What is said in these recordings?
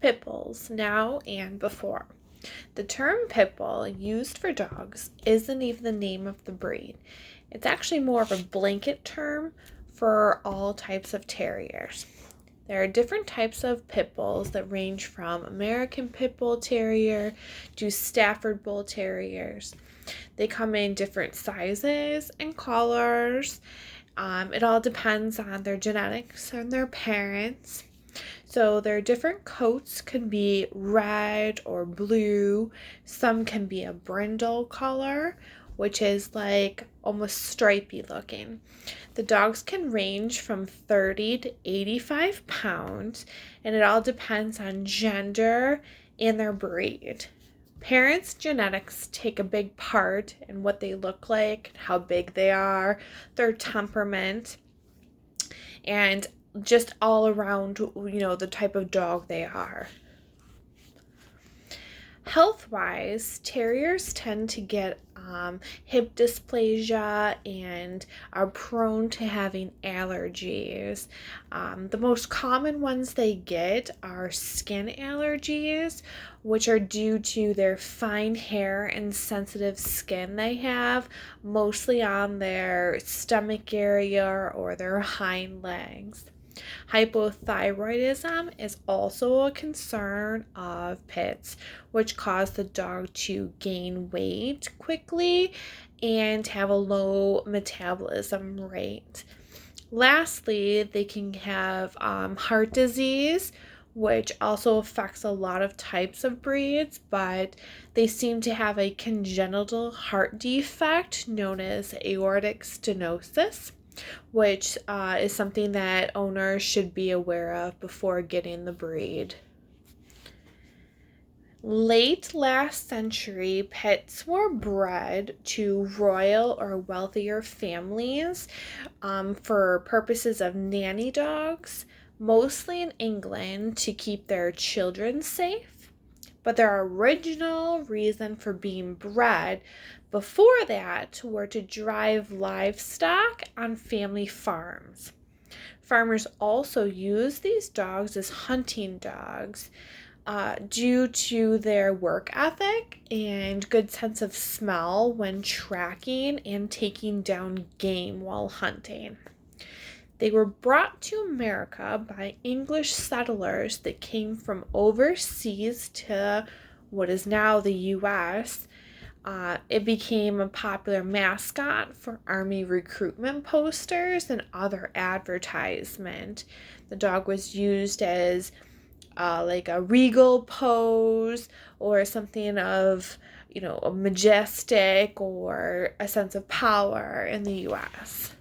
Pit bulls, now and before. The term pit bull used for dogs isn't even the name of the breed. It's actually more of a blanket term for all types of terriers. There are different types of pit bulls that range from American Pit Bull Terrier to Stafford Bull Terriers. They come in different sizes and colors. It all depends on their genetics and their parents. So their different coats can be red or blue. Some can be a brindle color, which is like almost stripy looking. The dogs can range from 30 to 85 pounds, and it all depends on gender and their breed. Parents' genetics take a big part in what they look like, how big they are, their temperament, and just all around, the type of dog they are. Health-wise, terriers tend to get hip dysplasia and are prone to having allergies. The most common ones they get are skin allergies, which are due to their fine hair and sensitive skin they have, mostly on their stomach area or their hind legs. Hypothyroidism is also a concern of pits, which cause the dog to gain weight quickly and have a low metabolism rate. Lastly, they can have heart disease, which also affects a lot of types of breeds, but they seem to have a congenital heart defect known as aortic stenosis, which is something that owners should be aware of before getting the breed. Late last century, pits were bred to royal or wealthier families for purposes of nanny dogs, mostly in England to keep their children safe. But their original reason for being bred before that were to drive livestock on family farms. Farmers also use these dogs as hunting dogs due to their work ethic and good sense of smell when tracking and taking down game while hunting. They were brought to America by English settlers that came from overseas to what is now the U.S. It became a popular mascot for Army recruitment posters and other advertisement. The dog was used as like a regal pose or something of, a majestic or a sense of power in the U.S.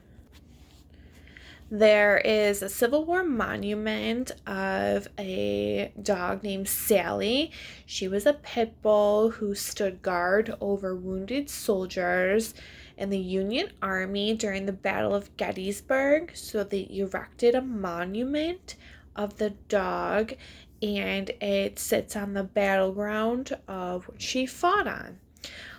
There is a Civil War monument of a dog named Sally. She was a pit bull who stood guard over wounded soldiers in the Union Army during the Battle of Gettysburg. So they erected a monument of the dog, and it sits on the battleground of what she fought on.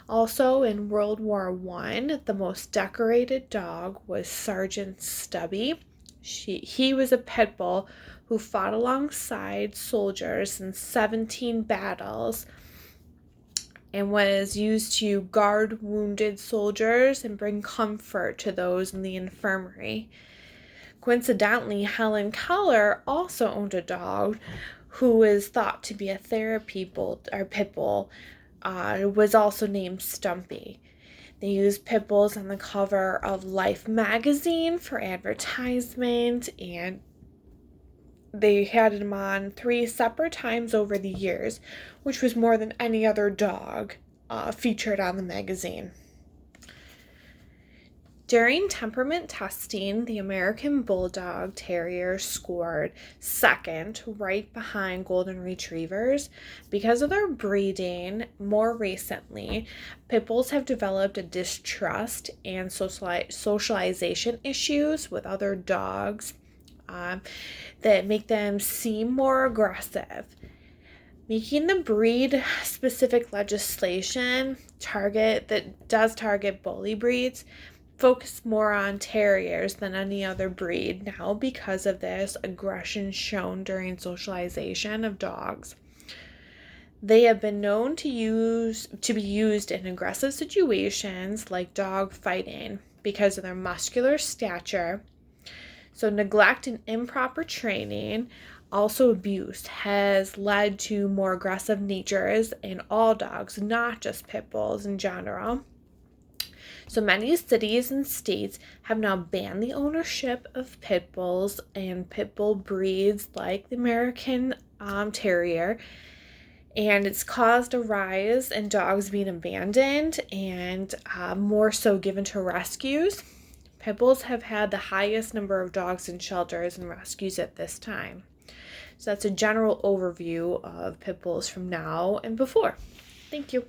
Also, in World War I, the most decorated dog was Sergeant Stubby. He was a pit bull who fought alongside soldiers in 17 battles and was used to guard wounded soldiers and bring comfort to those in the infirmary. Coincidentally, Helen Keller also owned a dog who is thought to be a therapy bull or pit bull. Was also named Stumpy. They used pit bulls on the cover of Life magazine for advertisement, and they had him on 3 separate times over the years, which was more than any other dog featured on the magazine. During temperament testing, the American Bulldog Terrier scored second, right behind Golden Retrievers. Because of their breeding, more recently, pit bulls have developed a distrust and socialization issues with other dogs that make them seem more aggressive. Making the breed-specific legislation that does target bully breeds focus more on terriers than any other breed now because of this aggression shown during socialization of dogs. They have been known to be used in aggressive situations like dog fighting because of their muscular stature. So neglect and improper training, also abuse, has led to more aggressive natures in all dogs, not just pit bulls in general. So many cities and states have now banned the ownership of pit bulls and pit bull breeds like the American Terrier, and it's caused a rise in dogs being abandoned and more so given to rescues. Pit bulls have had the highest number of dogs in shelters and rescues at this time. So that's a general overview of pit bulls from now and before. Thank you.